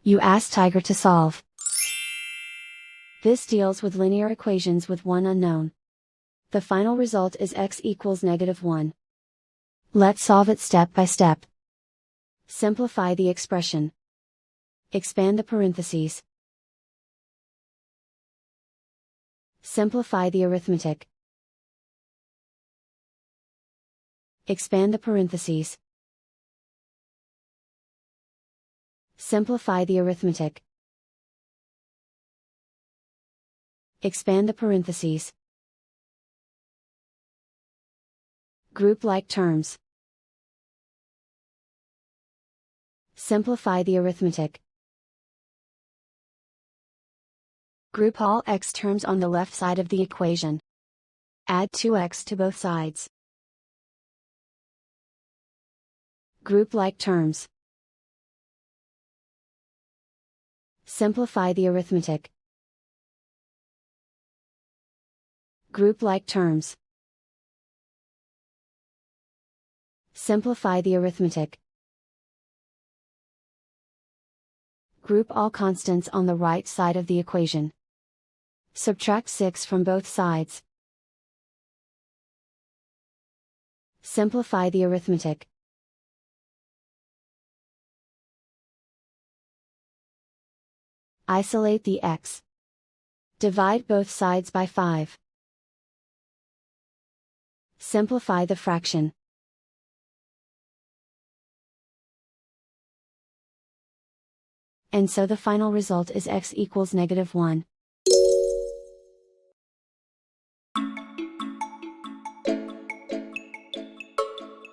You ask Tiger to solve. This deals with linear equations with one unknown. The final result is x equals -1. Let's solve it step by step. Simplify the expression. Expand the parentheses. Simplify the arithmetic. Expand the parentheses. Simplify the arithmetic. Expand the parentheses. Group like terms. Simplify the arithmetic. Group all x terms on the left side of the equation. Add 2x to both sides. Group like terms. Simplify the arithmetic. Group like terms. Simplify the arithmetic. Group all constants on the right side of the equation. Subtract 6 from both sides. Simplify the arithmetic. Isolate the x. Divide both sides by 5. Simplify the fraction. And so the final result is x equals -1.